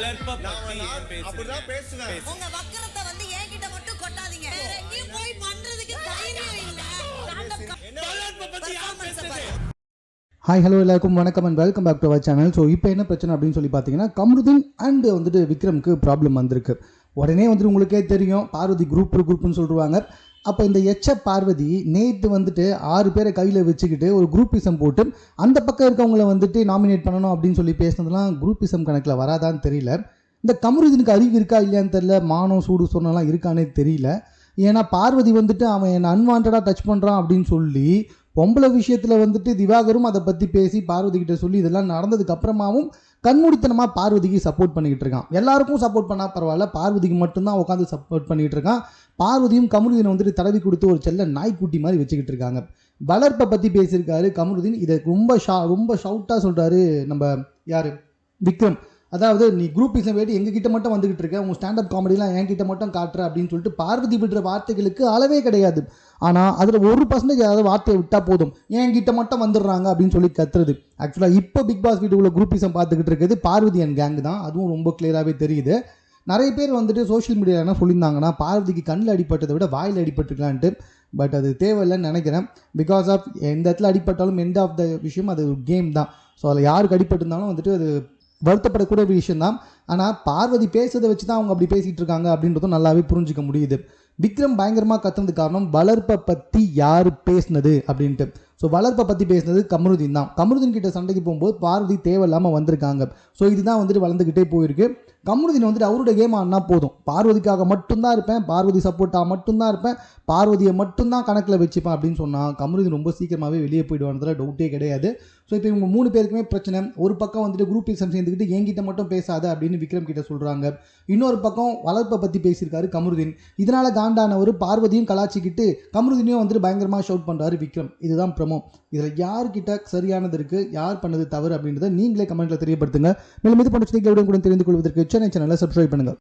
அப்படிதான் பேசுவேன். உங்க வக்கரத்தை வந்து என்கிட்ட மட்டும் கொட்டாதீங்க. வேற எங்கேயும் போய் பண்றதுக்கு தைரியம் இல்ல. ஹாய் ஹலோ எல்லாருக்கும் வணக்கம் and welcome back to our channel. So இப்போ என்ன பிரச்சனை அப்படின்னு சொல்லி பார்த்தீங்கன்னா, கமருதீன் அண்ட் வந்துட்டு விக்ரம்க்கு ப்ராப்ளம் வந்திருக்கு. உடனே வந்துட்டு உங்களுக்கே தெரியும், பார்வதி குரூப்னு சொல்லுவாங்க. அப்போ இந்த பார்வதி நேற்று வந்துட்டு 6 பேரை கையில் வச்சுக்கிட்டு ஒரு குரூப்பிசம் போட்டு அந்த பக்கம் இருக்கவங்கள வந்துட்டு நாமினேட் பண்ணணும் அப்படின்னு சொல்லி பேசினதுலாம் குரூப்பிசம் கணக்கில் வராதான்னு தெரியல. இந்த கமருதீனுக்கு அறிவு இருக்கா இல்லையான்னு தெரியல, மானம் சூடு சொன்னலாம் இருக்கானே தெரியல. ஏன்னா பார்வதி வந்துட்டு அவன் என்னை அன்வான்டாக டச் பண்ணுறான் அப்படின்னு சொல்லி பொம்பளை விஷயத்தில் வந்துட்டு திவாகரும் அதை பற்றி பேசி பார்வதி கிட்ட சொல்லி இதெல்லாம் நடந்ததுக்கு அப்புறமாவும் கண்மூடித்தனமாக பார்வதிக்கு சப்போர்ட் பண்ணிக்கிட்டு இருக்கான். எல்லாருக்கும் சப்போர்ட் பண்ணால் பரவாயில்ல, பார்வதிக்கு மட்டும்தான் உட்காந்து சப்போர்ட் பண்ணிகிட்டு இருக்கான். பார்வதியும் கமருதீனை வந்துட்டு தடவி கொடுத்து ஒரு செல்ல நாய்க்குட்டி மாதிரி வச்சுக்கிட்டு இருக்காங்க. வளர்ப்பை பற்றி பேசியிருக்காரு கமருதீன். இதை ரொம்ப ஷவுட்டாக சொல்கிறாரு நம்ம யார் விக்ரம். அதாவது நீ குரூப்பிசம் வேண்டி எங்ககிட்ட மட்டும் வந்துகிட்டு இருக்க, உங்கள் ஸ்டாண்டப் காமெடிலாம் என்கிட்ட மட்டும் காட்டுற அப்படின்னு சொல்லிட்டு பார்வதி விடுற வார்த்தைகளுக்கு அளவே கிடையாது. ஆனால் அதில் 1% ஏதாவது வார்த்தையை விட்டால் போதும், என்கிட்ட மட்டும் வந்துடுறாங்க அப்படின்னு சொல்லி கத்துறது. ஆக்சுவலாக இப்போ பிக் பாஸ் வீட்டுக்குள்ள குரூப்பிசம் பார்த்துக்கிட்டு இருக்கிறது பார்வதி அண்ட் கேங் தான். அதுவும் ரொம்ப கிளியராகவே தெரியுது. நிறைய பேர் வந்துட்டு சோஷியல் மீடியாவில் என்ன சொல்லியிருந்தாங்கன்னா, பார்வதிக்கு கண்ணில் அடிப்பட்டதை விட வாயில் அடிபட்டுக்கலான்ட்டு. பட் அது தேவையில்லைன்னு நினைக்கிறேன். பிகாஸ் ஆஃப் எந்த இடத்துல அடிப்பட்டாலும் எண்ட் ஆஃப் த விஷயம் அது கேம் தான். ஸோ அதில் யாருக்கு அடிபட்டிருந்தாலும் வந்துட்டு அது வருத்தப்படக்கூடிய விஷயம்தான். ஆனால் பார்வதி பேசுறதை வச்சு தான் அவங்க அப்படி பேசிகிட்டு இருக்காங்க அப்படின்றதும் நல்லாவே புரிஞ்சிக்க முடியுது. விக்ரம் பயங்கரமாக கத்துனது காரணம் வளர்ப்பை பற்றி யார் பேசினது அப்படின்ட்டு. ஸோ வளர்ப்பை பற்றி பேசினது கமருதீன் தான். கமருதீன் கிட்ட சண்டைக்கு போகும்போது பார்வதி தேவையில்லாமல் வந்திருக்காங்க. ஸோ இதுதான் வந்துட்டு வளர்ந்துக்கிட்டே போயிருக்கு. கமருதீன் வந்துட்டு அவருடைய கேம் ஆடினா போதும், பார்வதிக்காக மட்டும்தான் இருப்பேன், பார்வதி சப்போர்ட்டாக மட்டும்தான் இருப்பேன், பார்வதியை மட்டும்தான் கணக்கில் வச்சுப்பேன் அப்படின்னு சொன்னால் கமருதீன் ரொம்ப சீக்கிரமாகவே வெளியே போயிடுவான்றதுல டவுட்டே கிடையாது. ஸோ இப்போ இவங்க 3 பேருக்குமே பிரச்சனை. ஒரு பக்கம் வந்துட்டு குரூப்பிசம் சேர்ந்துக்கிட்டு என்கிட்ட மட்டும் பேசாத அப்படின்னு விக்ரம் கிட்ட சொல்கிறாங்க. இன்னொரு பக்கம் வளர்ப்பை பற்றி பேசியிருக்காரு கமருதீன். இதனால் காண்டானவர் பார்வதியும் கலாச்சிக்கிட்டு கமருதீனையும் வந்துட்டு பயங்கரமாக ஷவுட் பண்ணுறாரு விக்ரம். இதுதான் ப்ரமோ. இதில் யார்கிட்ட சரியானது இருக்குது, யார் பண்ணது தவறு அப்படின்றத நீங்களே கமெண்ட்டில் தெரியப்படுத்துங்க. மேலும் இது பண்ண கூட தெரிந்து கொள்வதற்கு சேனலை சப்ஸ்கிரைப் பண்ணுங்கள்.